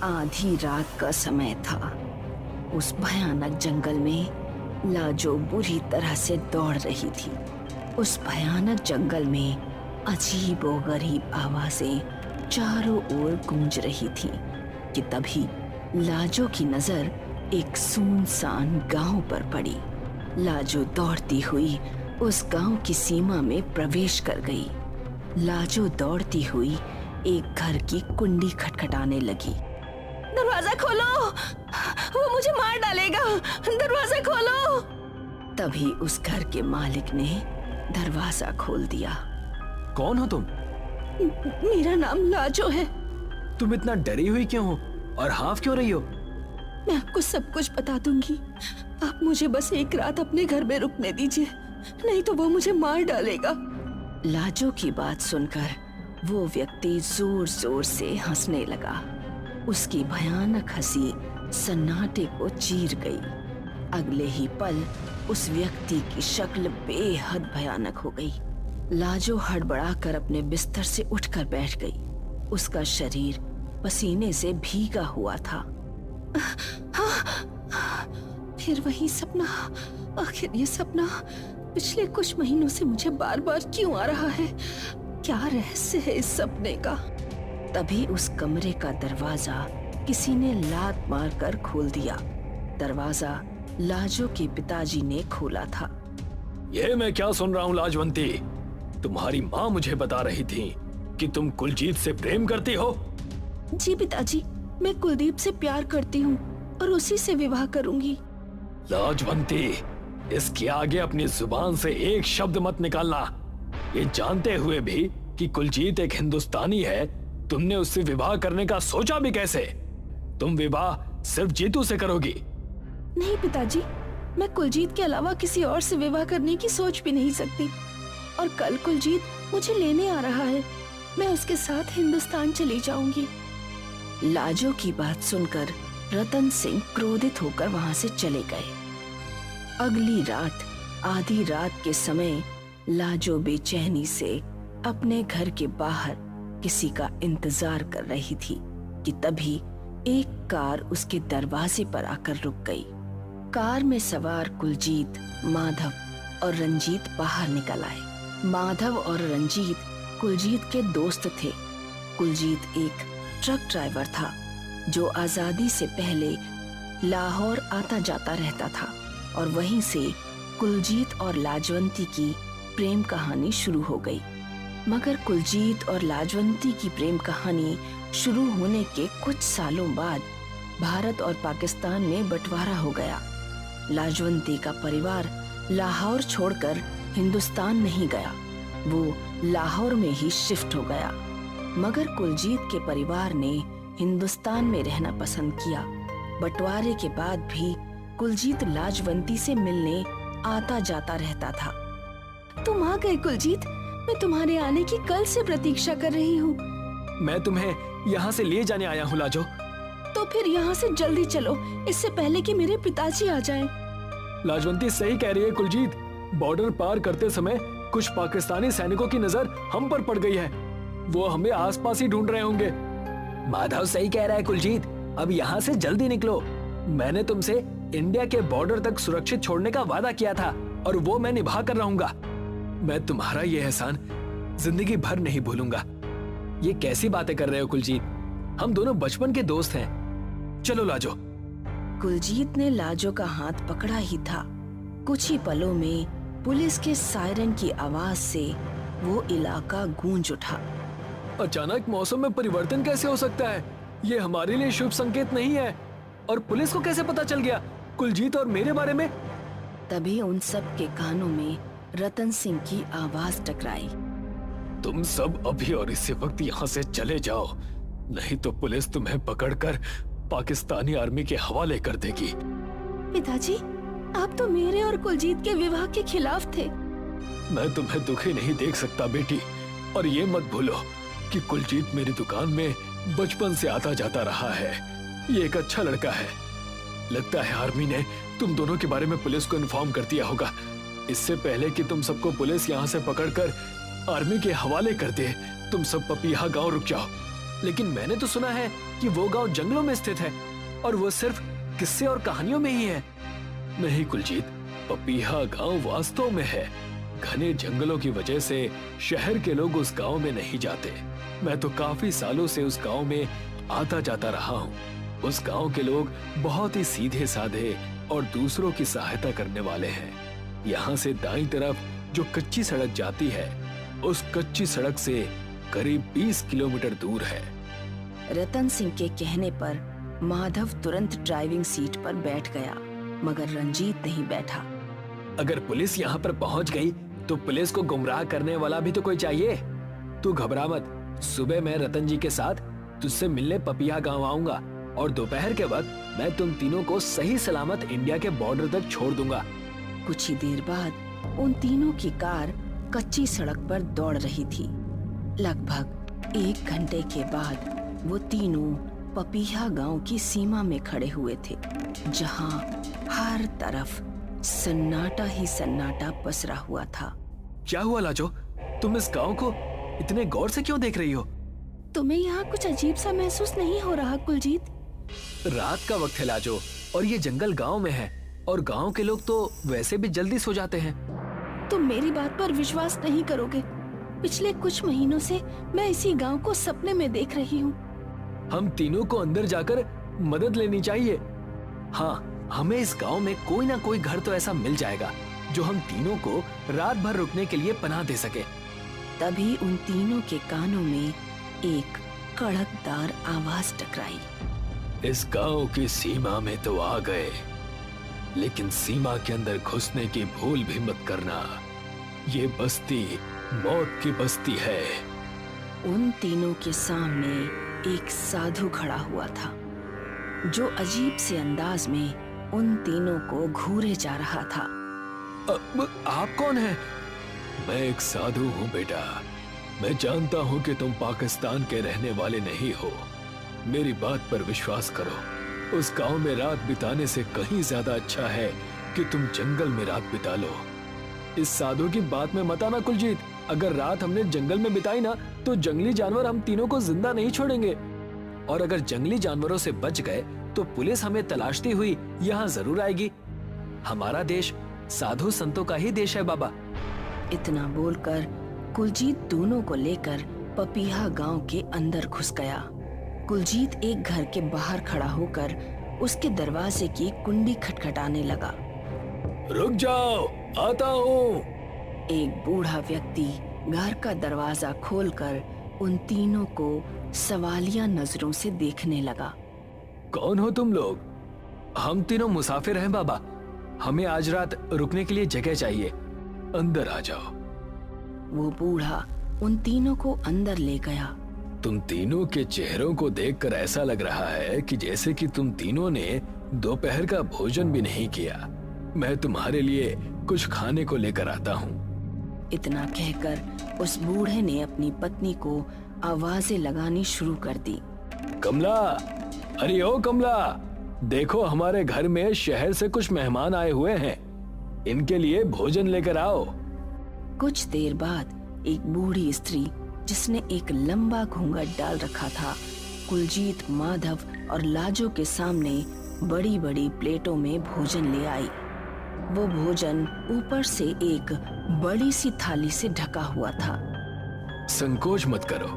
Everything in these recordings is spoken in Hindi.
आधी रात का समय था। उस भयानक जंगल में लाजो बुरी तरह से दौड़ रही थी। उस भयानक जंगल में अजीबोगरीब आवाजें चारों ओर गूंज रही थी कि तभी लाजो की नजर एक सुनसान गांव पर पड़ी। लाजो दौड़ती हुई उस गांव की सीमा में प्रवेश कर गई। लाजो दौड़ती हुई एक घर की कुंडी खटखटाने लगी। दरवाजा खोलो, वो मुझे मार डालेगा, दरवाजा खोलो। तभी उस घर के मालिक ने दरवाजा खोल दिया। कौन हो तुम? मेरा नाम लाजो है। तुम इतना डरी हुई क्यों हो और हाफ क्यों रही हो? मैं आपको सब कुछ बता दूंगी। आप मुझे बस एक रात अपने घर में रुकने दीजिए, नहीं तो वो मुझे मार डालेगा। लाजो की बात सुनकर वो व्यक्ति जोर जोर से हंसने लगा। उसकी भयानक हंसी सन्नाटे को चीर गई। अगले ही पल उस व्यक्ति की शक्ल बेहद भयानक हो गई। लाजो हड़बड़ाकर अपने बिस्तर से उठकर बैठ गई। उसका शरीर पसीने से भीगा हुआ था। फिर वही सपना। आखिर ये सपना पिछले कुछ महीनों से मुझे बार बार क्यों आ रहा है? क्या रहस्य है इस सपने का? तभी उस कमरे का दरवाजा किसी ने लात मारकर खोल दिया। दरवाजा लाजो के पिताजी ने खोला था। ये मैं क्या सुन रहा हूँ लाजवंती? तुम्हारी माँ मुझे बता रही थी कि तुम कुलजीत से प्रेम करती हो। जी पिताजी, मैं कुलदीप से प्यार करती हूँ और उसी से विवाह करूंगी। लाजवंती, इसके आगे अपनी जुबान से एक शब्द मत निकालना। ये जानते हुए भी कि कुलजीत एक हिंदुस्तानी है, तुमने उससे विवाह करने का सोचा भी कैसे? तुम विवाह सिर्फ जीतू से करोगी। नहीं पिताजी, मैं कुलजीत के अलावा किसी और से विवाह करने की सोच भी नहीं सकती। और कल कुलजीत मुझे लेने आ रहा है, मैं उसके साथ हिंदुस्तान चली जाऊंगी। लाजो की बात सुनकर रतन सिंह क्रोधित होकर वहां से चले गए। अगली रात आधी रात के समय लाजो बेचैनी से अपने घर के बाहर किसी का इंतजार कर रही थी कि तभी एक कार उसके दरवाजे पर आकर रुक गई। कार में सवार कुलजीत, माधव और रंजीत बाहर निकल आए। माधव और रंजीत कुलजीत के दोस्त थे। कुलजीत एक ट्रक ड्राइवर था जो आजादी से पहले लाहौर आता जाता रहता था और वहीं से कुलजीत और लाजवंती की प्रेम कहानी शुरू हो गई। मगर कुलजीत और लाजवंती की प्रेम कहानी शुरू होने के कुछ सालों बाद भारत और पाकिस्तान में बंटवारा हो गया। लाजवंती का परिवार लाहौर छोड़कर हिंदुस्तान नहीं गया, वो लाहौर में ही शिफ्ट हो गया। मगर कुलजीत के परिवार ने हिंदुस्तान में रहना पसंद किया। बंटवारे के बाद भी कुलजीत लाजवंती से मिलने आता जाता रहता था। तुम आ गए कुलजीत, मैं तुम्हारे आने की कल से प्रतीक्षा कर रही हूँ। मैं तुम्हें यहाँ से ले जाने आया हूँ लाजो। तो फिर यहाँ से जल्दी चलो, इससे पहले कि मेरे पिताजी आ जाएं। लाजवंती सही कह रही है कुलजीत, बॉर्डर पार करते समय कुछ पाकिस्तानी सैनिकों की नजर हम पर पड़ गई है। वो हमें आसपास ही ढूंढ रहे होंगे। माधव सही कह रहा है कुलजीत, अब यहाँ से जल्दी निकलो। मैंने तुमसे इंडिया के बॉर्डर तक सुरक्षित छोड़ने का वादा किया था और वो मैं निभा कर रहूंगा। मैं तुम्हारा ये एहसान जिंदगी भर नहीं भूलूंगा। ये कैसी बातें कर रहे हो कुलजीत? हम दोनों बचपन के दोस्त हैं। चलो लाजो। कुलजीत ने लाजो का हाथ पकड़ा ही था। कुछ ही पलों में पुलिस के सायरन की आवाज से वो इलाका गूंज उठा। अचानक मौसम में परिवर्तन कैसे हो सकता है? ये हमारे लिए शुभ संकेत नहीं है। और पुलिस को कैसे पता चल गया कुलजीत और मेरे बारे में? तभी उन सब के कानों में रतन सिंह की आवाज टकराई। तुम सब अभी और इसी वक्त यहाँ से चले जाओ, नहीं तो पुलिस तुम्हें पकड़कर पाकिस्तानी आर्मी के हवाले कर देगी। पिताजी, आप तो मेरे और कुलजीत के विवाह के खिलाफ थे। मैं तुम्हें दुखी नहीं देख सकता बेटी, और ये मत भूलो कि कुलजीत मेरी दुकान में बचपन से आता जाता रहा है। ये एक अच्छा लड़का है। लगता है आर्मी ने तुम दोनों के बारे में पुलिस को इन्फॉर्म कर दिया होगा। इससे पहले कि तुम सबको पुलिस यहाँ से पकड़कर आर्मी के हवाले कर दे, तुम सब पपीहा गांव रुक जाओ। लेकिन मैंने तो सुना है कि वो गांव जंगलों में स्थित है और वो सिर्फ किस्से और कहानियों में ही है। नहीं कुलजीत, पपीहा गांव वास्तव में है। घने जंगलों की वजह से शहर के लोग उस गांव में नहीं जाते। मैं तो काफी सालों से उस गांव में आता जाता रहा हूँ। उस गांव के लोग बहुत ही सीधे साधे और दूसरों की सहायता करने वाले हैं। यहाँ से दाईं तरफ जो कच्ची सड़क जाती है, उस कच्ची सड़क से करीब 20 किलोमीटर दूर है। रतन सिंह के कहने पर माधव तुरंत ड्राइविंग सीट पर बैठ गया, मगर रंजीत नहीं बैठा। अगर पुलिस यहाँ पर पहुँच गई तो पुलिस को गुमराह करने वाला भी तो कोई चाहिए। तू घबरा मत, सुबह मैं रतन जी के साथ तुझसे मिलने पपिया गांव आऊंगा और दोपहर के वक्त मैं तुम तीनों को सही सलामत इंडिया के बॉर्डर तक छोड़ दूंगा। कुछ ही देर बाद उन तीनों की कार कच्ची सड़क पर दौड़ रही थी। लगभग 1 घंटे के बाद वो तीनों पपीहा गांव की सीमा में खड़े हुए थे, जहां हर तरफ सन्नाटा ही सन्नाटा पसरा हुआ था। क्या हुआ लाजो, तुम इस गांव को इतने गौर से क्यों देख रही हो? तुम्हें यहाँ कुछ अजीब सा महसूस नहीं हो रहा कुलजीत? रात का वक्त है लाजो, और ये जंगल गांव में है और गांव के लोग तो वैसे भी जल्दी सो जाते हैं। तुम मेरी बात पर विश्वास नहीं करोगे। पिछले कुछ महीनों से मैं इसी गांव को सपने में देख रही हूँ। हम तीनों को अंदर जाकर मदद लेनी चाहिए। हाँ, हमें इस गांव में कोई ना कोई घर तो ऐसा मिल जाएगा जो हम तीनों को रात भर रुकने के लिए पनाह दे सके। तभी उन तीनों के कानों में एक कड़कदार आवाज टकराई। इस गांव की सीमा में तो आ गए, लेकिन सीमा के अंदर घुसने की भूल भी मत करना। ये बस्ती मौत की बस्ती है। उन तीनों के सामने एक साधु खड़ा हुआ था, जो अजीब से अंदाज में उन तीनों को घूरे जा रहा था। आप कौन हैं? मैं एक साधु हूँ बेटा। मैं जानता हूँ कि तुम पाकिस्तान के रहने वाले नहीं हो। मेरी बात पर विश्वास करो। उस गांव में रात बिताने से कहीं ज्यादा अच्छा है कि तुम जंगल में रात बिता लो। इस साधु की बात में मत आना कुलजीत। अगर रात हमने जंगल में बिताई ना तो जंगली जानवर हम तीनों को जिंदा नहीं छोड़ेंगे, और अगर जंगली जानवरों से बच गए तो पुलिस हमें तलाशती हुई यहाँ जरूर आएगी। हमारा देश साधु संतों का ही देश है बाबा। इतना बोलकर कुलजीत दोनों को लेकर पपीहा गांव के अंदर घुस गया। कुलजीत एक घर के बाहर खड़ा होकर उसके दरवाजे की कुंडी खटखटाने लगा। रुक जाओ, आता हूँ। एक बूढ़ा व्यक्ति घर का दरवाजा खोलकर उन तीनों को सवालिया नजरों से देखने लगा। कौन हो तुम लोग? हम तीनों मुसाफिर हैं बाबा। हमें आज रात रुकने के लिए जगह चाहिए। अंदर आ जाओ। वो बूढ़ा उन तीनों को अंदर ले गया। तुम तीनों के चेहरों को देखकर ऐसा लग रहा है कि जैसे कि तुम तीनों ने दोपहर का भोजन भी नहीं किया। मैं तुम्हारे लिए कुछ खाने को लेकर आता हूँ। इतना कहकर उस बूढ़े ने अपनी पत्नी को आवाजें लगानी शुरू कर दी। कमला, अरे ओ कमला, देखो हमारे घर में शहर से कुछ मेहमान आए हुए हैं। इनके लिए भोजन लेकर आओ। कुछ देर बाद एक बूढ़ी स्त्री, जिसने एक लंबा घूंघट डाल रखा था, कुलजीत, माधव और लाजो के सामने बड़ी बड़ी प्लेटों में भोजन ले आई। वो भोजन ऊपर से एक बड़ी सी थाली से ढका हुआ था। संकोच मत करो,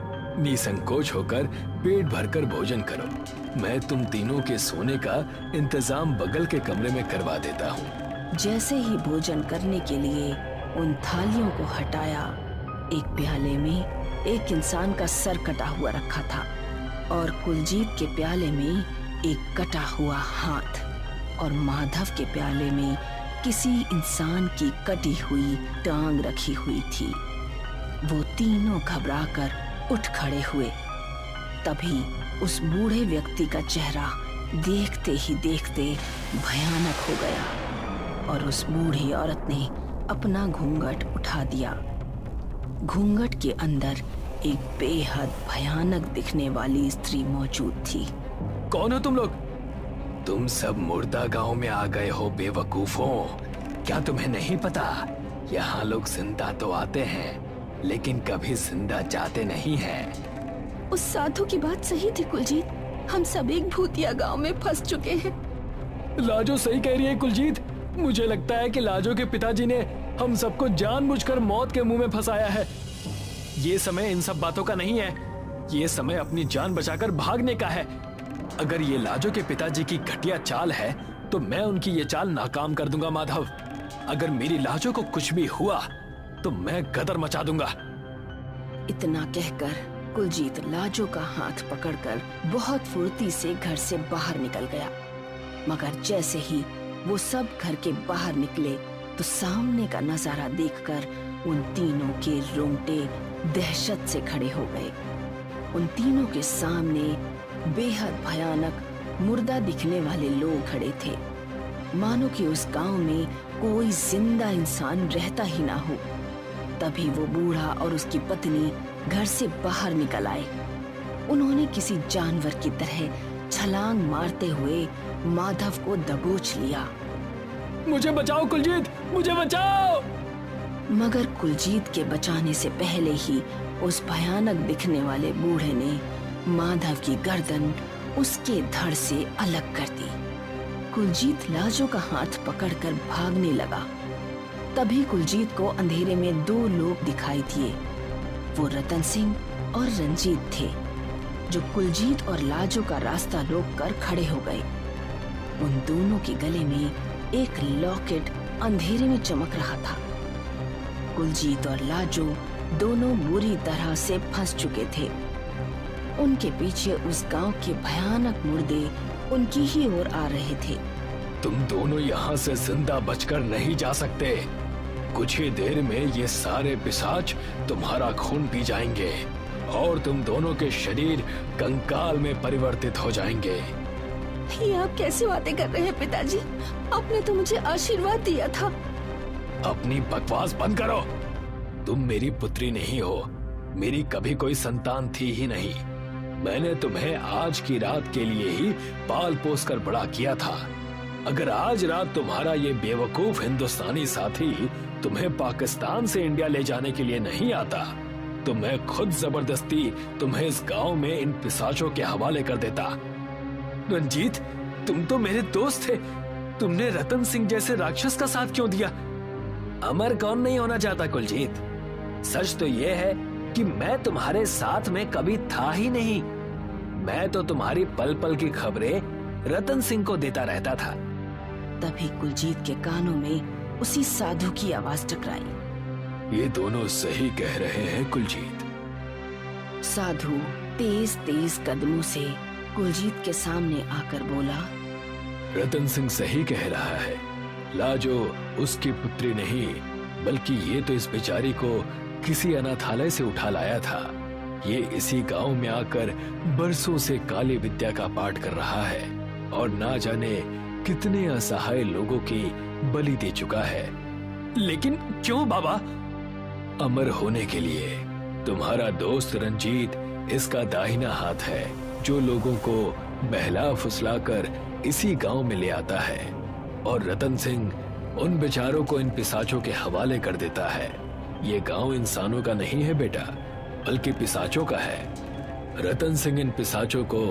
निसंकोच होकर पेट भरकर भोजन करो। मैं तुम तीनों के सोने का इंतजाम बगल के कमरे में करवा देता हूँ। जैसे ही भोजन करने के लिए उन थालियों को हटाया, एक प्याले में एक इंसान का सर कटा हुआ रखा था और कुलजीत के प्याले में एक कटा हुआ हाथ, और माधव के प्याले में किसी इंसान की कटी हुई टांग रखी हुई थी। वो तीनों घबराकर उठ खड़े हुए। तभी उस बूढ़े व्यक्ति का चेहरा देखते ही देखते भयानक हो गया और उस बूढ़ी औरत ने अपना घूंघट उठा दिया। घूंघट के अंदर एक बेहद भयानक दिखने वाली स्त्री मौजूद थी। कौन हो तुम लोग? तुम सब मुर्दा गांव में आ गए हो बेवकूफों। क्या तुम्हें नहीं पता? यहाँ लोग जिंदा तो आते हैं लेकिन कभी जिंदा जाते नहीं हैं। उस साधु की बात सही थी कुलजीत, हम सब एक भूतिया गांव में फंस चुके हैं। लाजो सही कह रही है कुलजीत। मुझे लगता है कि लाजो के पिताजी ने हम सबको जानबूझकर मौत के मुंह में फंसाया है। ये समय इन सब बातों का नहीं है, ये समय अपनी जान बचाकर भागने का है। अगर ये लाजो के पिताजी की घटिया चाल है तो मैं उनकी ये चाल नाकाम कर दूंगा माधव। अगर मेरी लाजो को कुछ भी हुआ तो मैं गदर मचा दूंगा। इतना कहकर कुलजीत लाजो का हाथ पकड़कर बहुत फुर्ती से घर से बाहर निकल गया। मगर जैसे ही वो सब घर के बाहर निकले तो सामने का नजारा देखकर उन तीनों के रोंगटे दहशत से खड़े हो गए। उन तीनों के सामने बेहद भयानक मुर्दा दिखने वाले लोग खड़े थे, मानो कि उस गांव में कोई जिंदा इंसान रहता ही ना हो। तभी वो बूढ़ा और उसकी पत्नी घर से बाहर निकल आए। उन्होंने किसी जानवर की तरह छलांग मारते हुए माधव को दबोच लिया। मुझे बचाओ कुलजीत, मुझे बचाओ। मगर कुलजीत के बचाने से पहले ही उस भयानक दिखने वाले बूढ़े ने माधव की गर्दन उसके धड़ से अलग कर दी। कुलजीत लाजो का हाथ पकड़कर भागने लगा। तभी कुलजीत को अंधेरे में दो लोग दिखाई दिए। वो रतन सिंह और रंजीत थे, जो कुलजीत और लाजो का रास्ता रोककर खड़े हो गए। उन दोनों के गले में एक लॉकेट अंधेरे में चमक रहा था। कुलजीत और लाजो दोनों बुरी तरह से फंस चुके थे। उनके पीछे उस गांव के भयानक मुर्दे उनकी ही ओर आ रहे थे। तुम दोनों यहाँ से जिंदा बचकर नहीं जा सकते। कुछ ही देर में ये सारे पिशाच तुम्हारा खून पी जाएंगे और तुम दोनों के शरीर कंकाल में परिवर्तित हो जाएंगे। ये आप कैसी बातें कर रहे हैं पिताजी? आपने तो मुझे आशीर्वाद दिया था। अपनी बकवास बंद करो। तुम मेरी पुत्री नहीं हो, मेरी कभी कोई संतान थी ही नहीं। मैंने तुम्हें आज की रात के लिए ही पाल पोस कर बड़ा किया था। अगर आज रात तुम्हारा ये बेवकूफ हिंदुस्तानी साथी तुम्हें पाकिस्तान से इंडिया ले जाने के लिए नहीं आता तो मैं खुद जबरदस्ती तुम्हें इस गांव में इन पिशाचों के हवाले कर देता। रंजीत, तुम तो मेरे दोस्त थे, तुमने रतन सिंह जैसे राक्षस का साथ क्यों दिया? अमर कौन नहीं होना चाहता कुलजीत? सच तो ये है कि मैं तुम्हारे साथ में कभी था ही नहीं। मैं तो तुम्हारी पल पल की खबरें रतन सिंह को देता रहता था। तभी कुलजीत के कानों में उसी साधु की आवाज टकराई। ये दोनों सही कह रहे हैं कुलजीत। साधु तेज तेज कदमों से कुलजीत के सामने आकर बोला, रतन सिंह सही कह रहा है। लाजो उसकी पुत्री नहीं, बल्कि ये तो इस बेचारी को किसी अनाथालय से उठा लाया था। ये इसी गांव में आकर बरसों से काली विद्या का पाठ कर रहा है और ना जाने कितने असहाय लोगों की बलि दे चुका है। लेकिन क्यों बाबा? अमर होने के लिए। तुम्हारा दोस्त रंजीत इसका दाहिना हाथ है, जो लोगों को बहला फुसलाकर इसी गांव में ले आता है, और रतन सिंह उन बेचारों को इन पिशाचों के हवाले कर देता है। ये गांव इंसानों का नहीं है बेटा, बल्कि पिशाचों का है। रतन सिंह इन पिशाचों को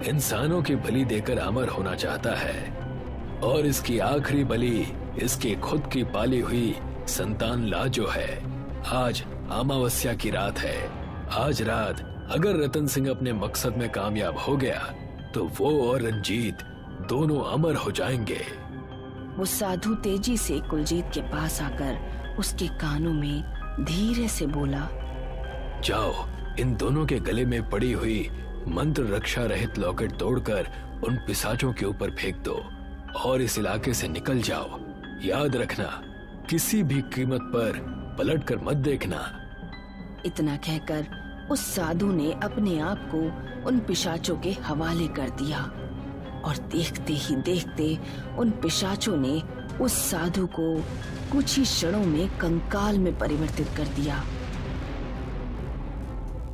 इंसानों की बलि देकर अमर होना चाहता है, और इसकी आखिरी बलि इसकी खुद की पाली हुई संतान लाजो है। आज अमावस्या की रात है। आज रात अगर रतन सिंह अपने मकसद में कामयाब हो गया तो वो और रंजीत दोनों अमर हो जाएंगे। वो साधु तेजी से कुलजीत के पास आकर उसके कानों में धीरे से बोला, जाओ, इन दोनों के गले में पड़ी हुई मंत्र रक्षा रहित लॉकेट तोड़कर उन पिशाचों के ऊपर फेंक दो और इस इलाके से निकल जाओ। याद रखना, किसी भी कीमत पर पलट कर मत देखना। इतना कहकर उस साधु ने अपने आप को उन पिशाचों के हवाले कर दिया, और देखते ही देखते उन पिशाचों ने उस साधु को कुछ ही क्षणों में कंकाल में परिवर्तित कर दिया।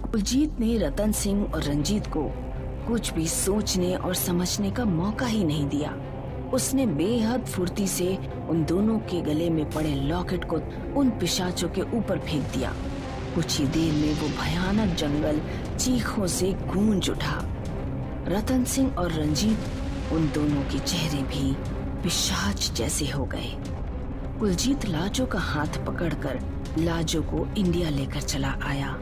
कुलजीत ने रतन सिंह और रंजीत को कुछ भी सोचने और समझने का मौका ही नहीं दिया। उसने बेहद फुर्ती से उन दोनों के गले में पड़े लॉकेट को उन पिशाचों के ऊपर फेंक दिया। कुछ ही देर में वो भयानक जंगल चीखों से गूंज उठा। रतन सिंह और रंजीत, उन दोनों के चेहरे भी पिशाच जैसे हो गए। कुलजीत लाजो का हाथ पकड़कर लाजो को इंडिया लेकर चला आया।